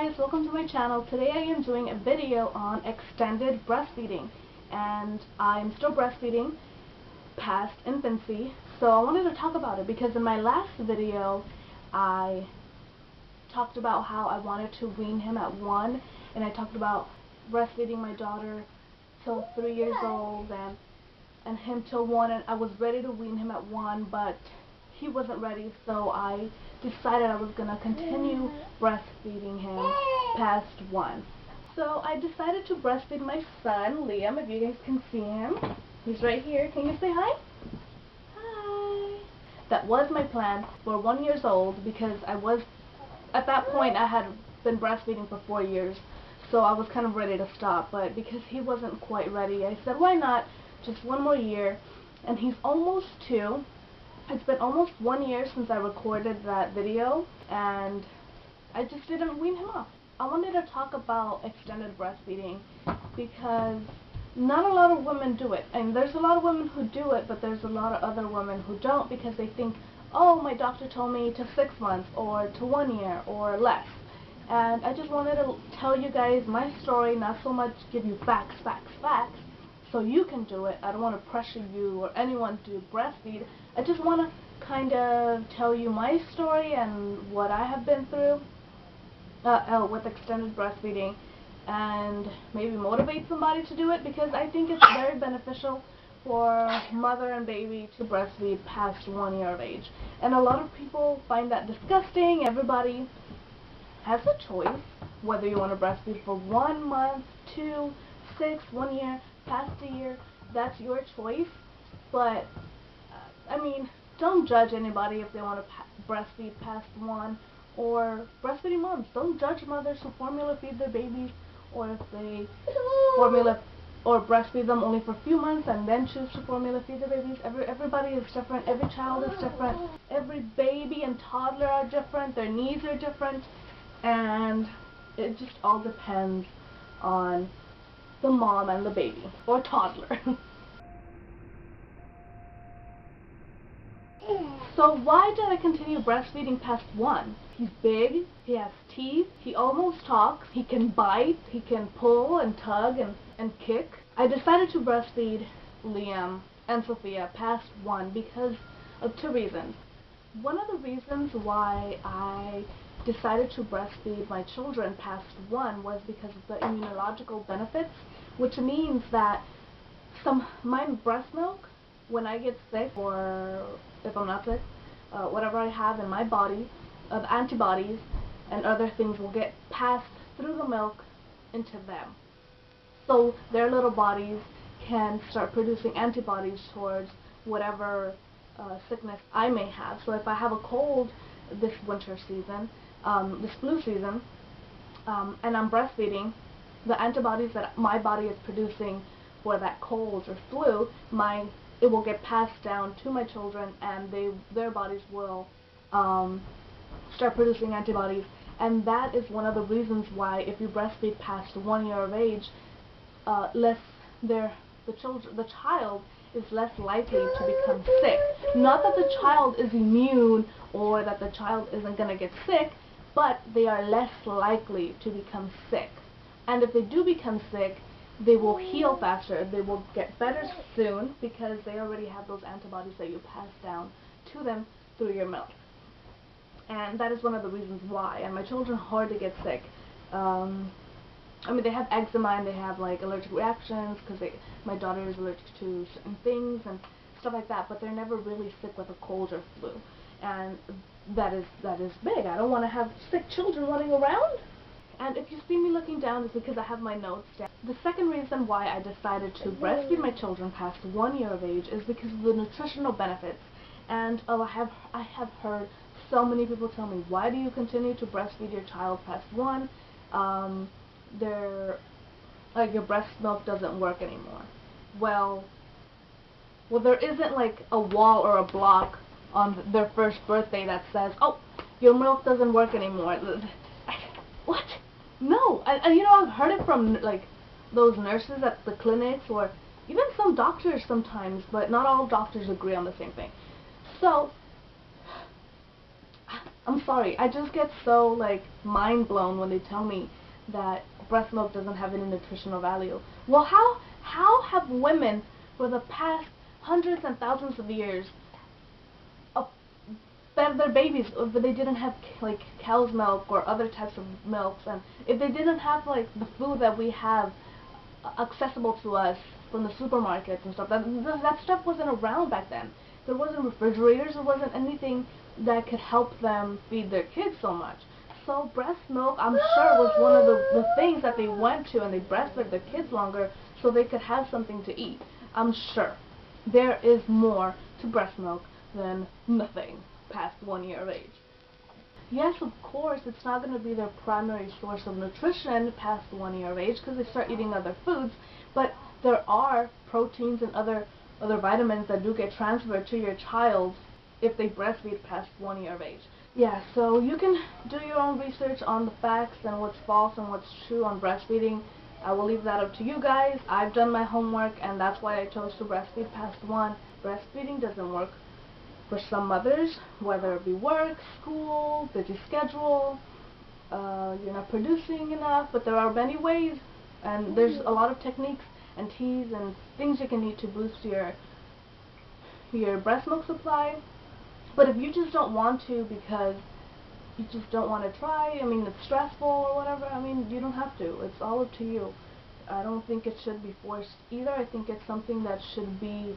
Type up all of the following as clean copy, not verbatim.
guys, welcome to my channel. Today I am doing a video on extended breastfeeding, and I'm still breastfeeding past infancy, so I wanted to talk about it because in my last video I talked about how I wanted to wean him at 1, and I talked about breastfeeding my daughter till 3 years old and him till 1, and I was ready to wean him at 1, but he wasn't ready, so I decided I was going to continue breastfeeding him past 1. So I decided to breastfeed my son, Liam, if you guys can see him. He's right here. Can you say hi? Hi. That was my plan for 1 year old because at that point I had been breastfeeding for 4 years, so I was kind of ready to stop, but because he wasn't quite ready, I said, why not just 1 more year, and he's almost 2. It's been almost 1 year since I recorded that video, and I just didn't wean him off. I wanted to talk about extended breastfeeding because not a lot of women do it, and there's a lot of women who do it, but there's a lot of other women who don't because they think, oh, my doctor told me to 6 months or to 1 year or less. And I just wanted to tell you guys my story, not so much give you facts, so you can do it. I don't want to pressure you or anyone to breastfeed. I just want to kind of tell you my story and what I have been through with extended breastfeeding, and maybe motivate somebody to do it because I think it's very beneficial for mother and baby to breastfeed past 1 year of age. And a lot of people find that disgusting. Everybody has a choice whether you want to breastfeed for 1 month, 2, 6, 1 year, past a year. That's your choice. But I mean, don't judge anybody if they want to breastfeed past 1, or breastfeeding moms. Don't judge mothers who formula feed their babies, or if they formula or breastfeed them only for a few months and then choose to formula feed their babies. Everybody is different. Every child is different. Every baby and toddler are different. Their needs are different, and it just all depends on the mom and the baby or toddler. So why did I continue breastfeeding past 1? He's big, he has teeth, he almost talks, he can bite, he can pull and tug and kick. I decided to breastfeed Liam and Sophia past 1 because of 2 reasons. One of the reasons why I decided to breastfeed my children past 1 was because of the immunological benefits, which means that my breast milk, when I get sick or if I'm not sick, whatever I have in my body of antibodies and other things will get passed through the milk into them. So their little bodies can start producing antibodies towards whatever sickness I may have. So if I have a cold this winter season, this flu season, and I'm breastfeeding, the antibodies that my body is producing for that cold or flu, it will get passed down to my children, and their bodies will start producing antibodies. And that is one of the reasons why if you breastfeed past 1 year of age, the child is less likely to become sick. Not that the child is immune or that the child isn't going to get sick, but they are less likely to become sick. And if they do become sick, they will heal faster. They will get better soon because they already have those antibodies that you pass down to them through your milk. And that is one of the reasons why. And my children hardly get sick. I mean, they have eczema and they have like allergic reactions because my daughter is allergic to certain things and stuff like that, but they're never really sick with a cold or flu. And that is big. I don't want to have sick children running around. And if you see me looking down, it's because I have my notes down. The second reason why I decided to breastfeed my children past 1 year of age is because of the nutritional benefits. And I have heard so many people tell me, why do you continue to breastfeed your child past 1? Your breast milk doesn't work anymore. Well, there isn't like a wall or a block on their first birthday that says, oh, your milk doesn't work anymore. What? No. And you know, I've heard it from like those nurses at the clinics or even some doctors sometimes, but not all doctors agree on the same thing. So I'm sorry, I just get so like mind blown when they tell me that breast milk doesn't have any nutritional value. Well, how have women for the past hundreds and thousands of years fed their babies if they didn't have like cow's milk or other types of milks, and if they didn't have like the food that we have accessible to us from the supermarkets and stuff? That stuff wasn't around back then. There wasn't refrigerators, there wasn't anything that could help them feed their kids so much. So breast milk, I'm sure, was one of the things that they went to, and they breastfed their kids longer so they could have something to eat. I'm sure there is more to breast milk than nothing past 1 year of age. Yes, of course, it's not going to be their primary source of nutrition past 1 year of age because they start eating other foods, but there are proteins and other vitamins that do get transferred to your child if they breastfeed past 1 year of age. Yeah, so you can do your own research on the facts and what's false and what's true on breastfeeding. I will leave that up to you guys. I've done my homework, and that's why I chose to breastfeed past 1. Breastfeeding doesn't work for some mothers, whether it be work, school, busy schedule, you're not producing enough, but there are many ways, and there's a lot of techniques and teas and things you can eat to boost your breast milk supply. But if you just don't want to because you just don't want to try, I mean, it's stressful or whatever, I mean, you don't have to. It's all up to you. I don't think it should be forced either. I think it's something that should be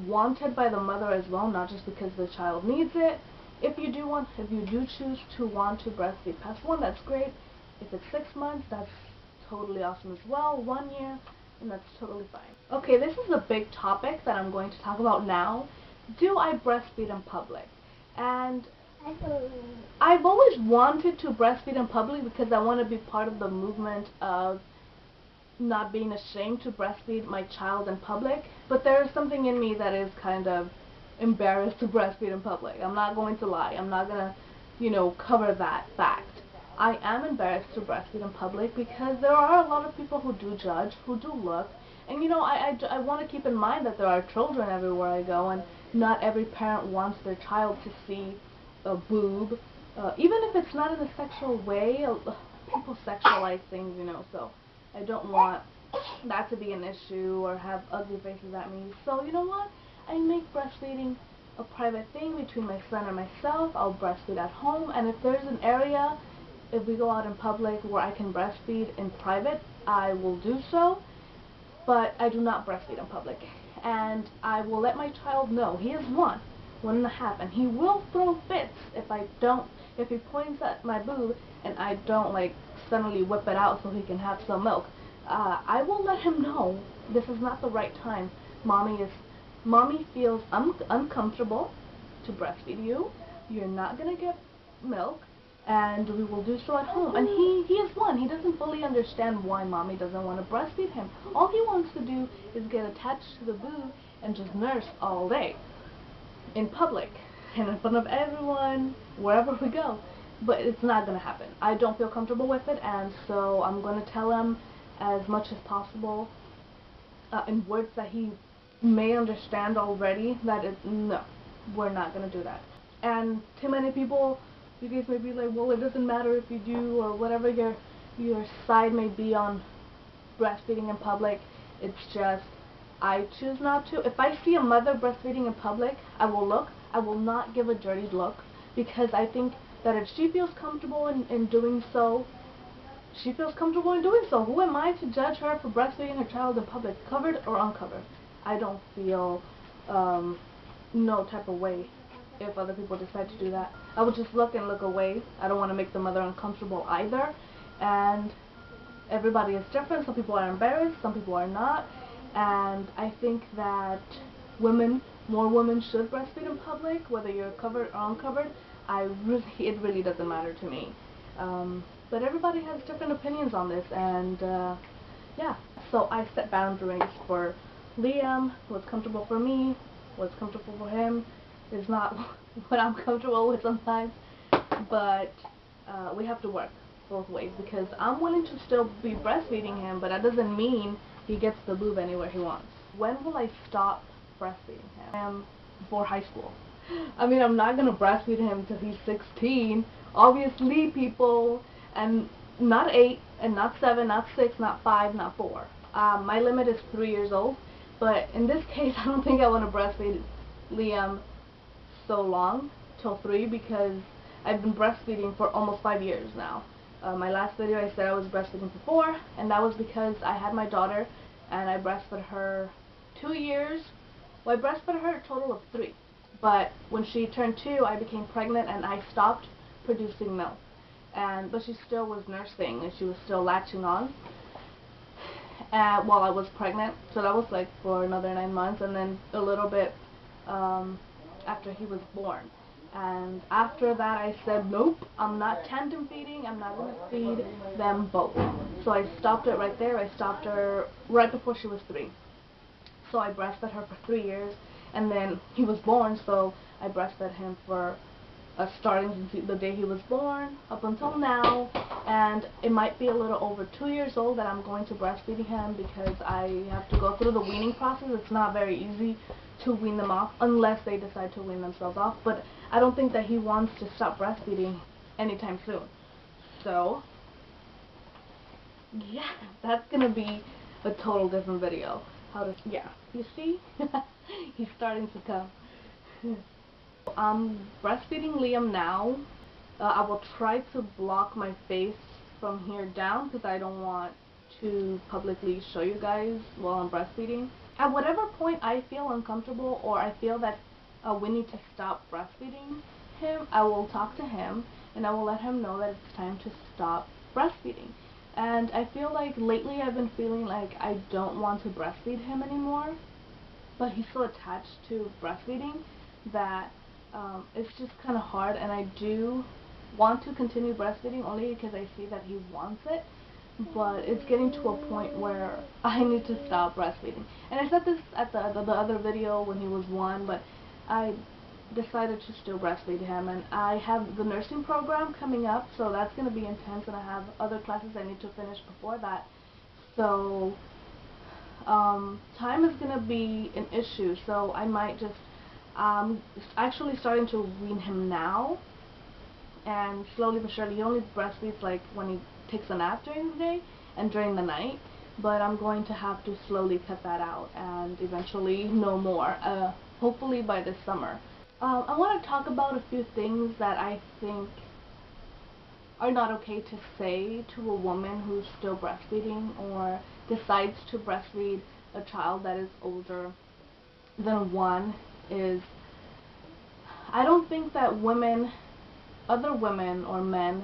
wanted by the mother as well, not just because the child needs it. If you do choose to want to breastfeed past 1, that's great. If it's 6 months, that's totally awesome as well. 1 year, and that's totally fine. Okay, this is a big topic that I'm going to talk about now. Do I breastfeed in public? And I've always wanted to breastfeed in public because I want to be part of the movement of not being ashamed to breastfeed my child in public, but there's something in me that is kind of embarrassed to breastfeed in public. I'm not going to lie. I'm not going to, cover that fact. I am embarrassed to breastfeed in public because there are a lot of people who do judge, who do look, and I want to keep in mind that there are children everywhere I go, and not every parent wants their child to see a boob, even if it's not in a sexual way. People sexualize things, so I don't want that to be an issue or have ugly faces at me. So you know what? I make breastfeeding a private thing between my son and myself. I'll breastfeed at home, and if there's an area, if we go out in public where I can breastfeed in private, I will do so, but I do not breastfeed in public. And I will let my child know. He is 1.5, and he will throw fits if he points at my boob and I don't suddenly whip it out so he can have some milk. I will let him know this is not the right time. Mommy feels uncomfortable to breastfeed you. You're not gonna get milk, and we will do so at home. And he is 1. He doesn't fully understand why mommy doesn't want to breastfeed him. All he wants to do is get attached to the boob and just nurse all day in public and in front of everyone, wherever we go. But it's not going to happen. I don't feel comfortable with it, and so I'm going to tell him as much as possible in words that he may understand already that no, we're not going to do that. And to many people, you guys may be like, well, it doesn't matter if you do, or whatever your side may be on breastfeeding in public. It's just, I choose not to. If I see a mother breastfeeding in public, I will look. I will not give a dirty look, because I think that if she feels comfortable in doing so, she feels comfortable in doing so. Who am I to judge her for breastfeeding her child in public, covered or uncovered? I don't feel no type of way if other people decide to do that. I would just look and look away. I don't want to make the mother uncomfortable either. And everybody is different. Some people are embarrassed, some people are not. And I think that more women should breastfeed in public, whether you're covered or uncovered. It really doesn't matter to me. But everybody has different opinions on this, and yeah. So I set boundaries for Liam. What's comfortable for me, what's comfortable for him is not what I'm comfortable with sometimes. But we have to work both ways, because I'm willing to still be breastfeeding him, but that doesn't mean he gets the boob anywhere he wants. When will I stop breastfeeding him? Before high school. I mean, I'm not gonna breastfeed him till he's 16. Obviously, people, and not 8, and not 7, not 6, not 5, not 4. My limit is 3 years old, but in this case, I don't think I want to breastfeed Liam so long, till 3, because I've been breastfeeding for almost 5 years now. My last video I said I was breastfeeding for 4, and that was because I had my daughter, and I breastfed her 2 years. Well, I breastfed her a total of 3. But when she turned 2, I became pregnant and I stopped producing milk. But she still was nursing and she was still latching on while I was pregnant. So that was like for another 9 months, and then a little bit after he was born. And after that I said, nope, I'm not tandem feeding, I'm not going to feed them both. So I stopped it right there. I stopped her right before she was 3. So I breastfed her for 3 years, and then he was born, so I breastfed him for starting the day he was born up until now. And it might be a little over 2 years old that I'm going to breastfeed him, because I have to go through the weaning process. It's not very easy to wean them off unless they decide to wean themselves off, but I don't think that he wants to stop breastfeeding anytime soon. So yeah, that's gonna be a total different video. Yeah, you see? He's starting to come. I'm breastfeeding Liam now. I will try to block my face from here down because I don't want to publicly show you guys while I'm breastfeeding. At whatever point I feel uncomfortable or I feel that we need to stop breastfeeding him, I will talk to him and I will let him know that it's time to stop breastfeeding. And I feel like lately I've been feeling like I don't want to breastfeed him anymore, but he's so attached to breastfeeding that it's just kind of hard, and I do want to continue breastfeeding only because I see that he wants it, but it's getting to a point where I need to stop breastfeeding. And I said this at the other video when he was 1, but I decided to still breastfeed him, and I have the nursing program coming up, so that's going to be intense, and I have other classes I need to finish before that, so time is going to be an issue. So I might just actually starting to wean him now, and slowly but surely. He only breastfeeds like when he takes a nap during the day and during the night, but I'm going to have to slowly cut that out and eventually no more, hopefully by this summer. I want to talk about a few things that I think are not okay to say to a woman who's still breastfeeding or decides to breastfeed a child that is older than 1. Is I don't think that other women or men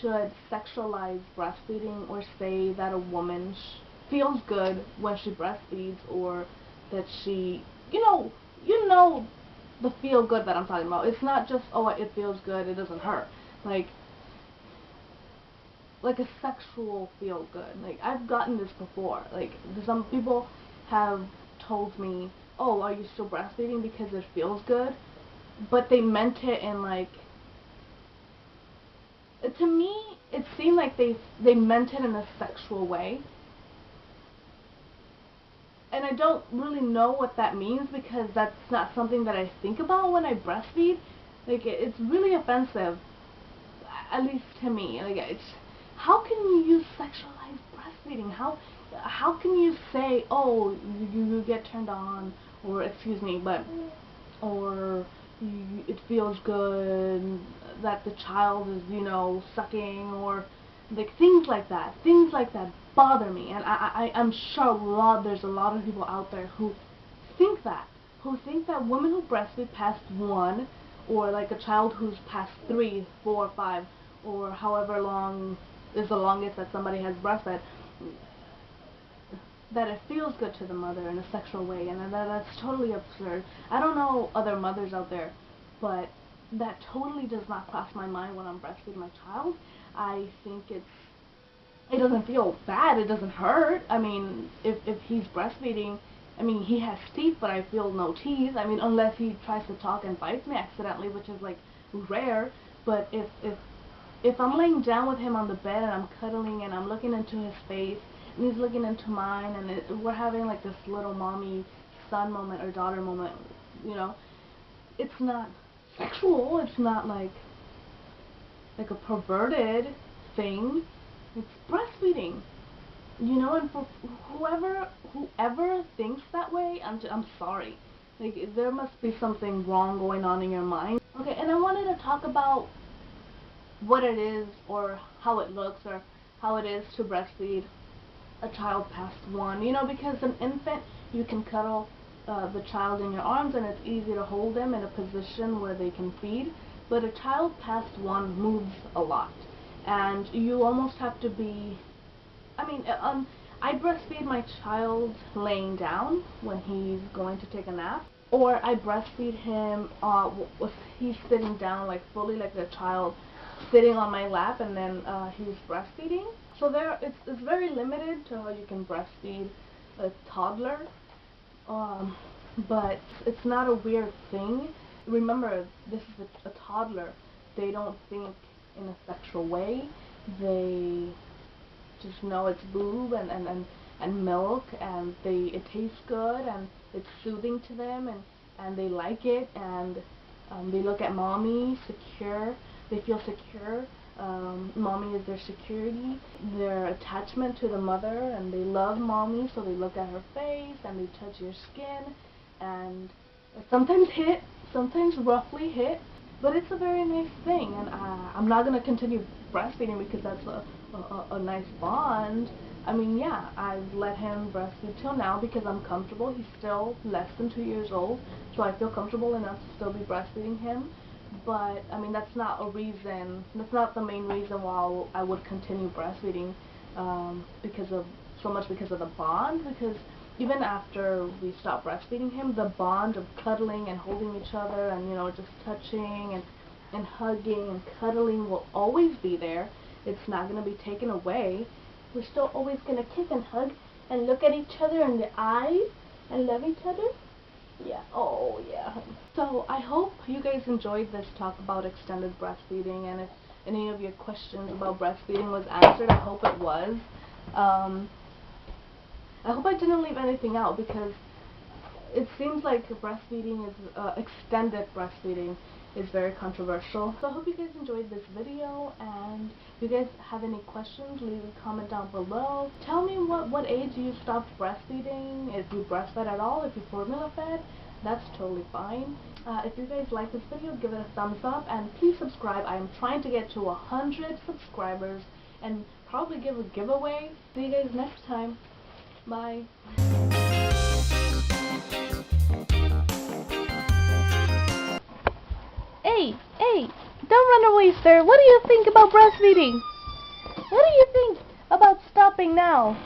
should sexualize breastfeeding or say that a woman feels good when she breastfeeds, or that she, you know the feel good that I'm talking about. It's not just, oh, it feels good, it doesn't hurt. Like a sexual feel good. Like, I've gotten this before. Like, some people have told me, oh, are you still breastfeeding because it feels good? But they meant it in like, to me, it seemed like they meant it in a sexual way. And I don't really know what that means, because that's not something that I think about when I breastfeed. Like, it's really offensive, at least to me. Like, how can you sexualize breastfeeding? How can you say, oh, you get turned on, or excuse me, or it feels good that the child is, sucking, or like things like that. Things like that bother me, and I'm sure there's a lot of people out there who think that women who breastfeed past 1, or like a child who's past 3, 4, 5, or however long is the longest that somebody has breastfed, that it feels good to the mother in a sexual way, and that's totally absurd. I don't know other mothers out there, but that totally does not cross my mind when I'm breastfeeding my child. I think it doesn't feel bad, it doesn't hurt. I mean, if he's breastfeeding, I mean, he has teeth, but I feel no teeth. I mean, unless he tries to talk and bites me accidentally, which is like rare. But if I'm laying down with him on the bed and I'm cuddling and I'm looking into his face and he's looking into mine, and we're having like this little mommy son moment or daughter moment, it's not sexual. It's not like a perverted thing. It's breastfeeding. You know, and for whoever thinks that way, I'm sorry. Like, there must be something wrong going on in your mind. Okay, and I wanted to talk about what it is, or how it looks, or how it is to breastfeed a child past 1. You know, because an infant, you can cuddle the child in your arms and it's easy to hold them in a position where they can feed. But a child past 1 moves a lot, and you almost have to be, I breastfeed my child laying down when he's going to take a nap, or I breastfeed him if he's sitting down, like fully like the child sitting on my lap, and then he's breastfeeding. So it's very limited to how you can breastfeed a toddler, but it's not a weird thing. Remember, this is a toddler. They don't think in a sexual way. They just know it's boob and milk, and it tastes good, and it's soothing to them, and they like it, and they look at mommy secure. They feel secure. Mommy is their security, their attachment to the mother, and they love mommy, so they look at her face and they touch your skin, and sometimes roughly hit, but it's a very nice thing. And I'm not going to continue breastfeeding because that's a nice bond. I mean, yeah, I've let him breastfeed till now because I'm comfortable. He's still less than 2 years old, so I feel comfortable enough to still be breastfeeding him. But I mean, that's not a reason. That's not the main reason why I would continue breastfeeding, because of the bond. Because even after we stop breastfeeding him, the bond of cuddling and holding each other, and just touching and hugging and cuddling will always be there. It's not going to be taken away. We're still always going to kiss and hug and look at each other in the eyes and love each other. Yeah. Oh, yeah. So I hope you guys enjoyed this talk about extended breastfeeding, and if any of your questions about breastfeeding was answered, I hope it was. I hope I didn't leave anything out, because it seems like breastfeeding is extended breastfeeding is very controversial. So I hope you guys enjoyed this video, and if you guys have any questions, leave a comment down below. Tell me what age you stopped breastfeeding, if you breastfed at all, if you formula fed, that's totally fine. If you guys like this video, give it a thumbs up, and please subscribe. I am trying to get to 100 subscribers and probably give a giveaway. See you guys next time. Bye. Hey, don't run away, sir. What do you think about breastfeeding? What do you think about stopping now?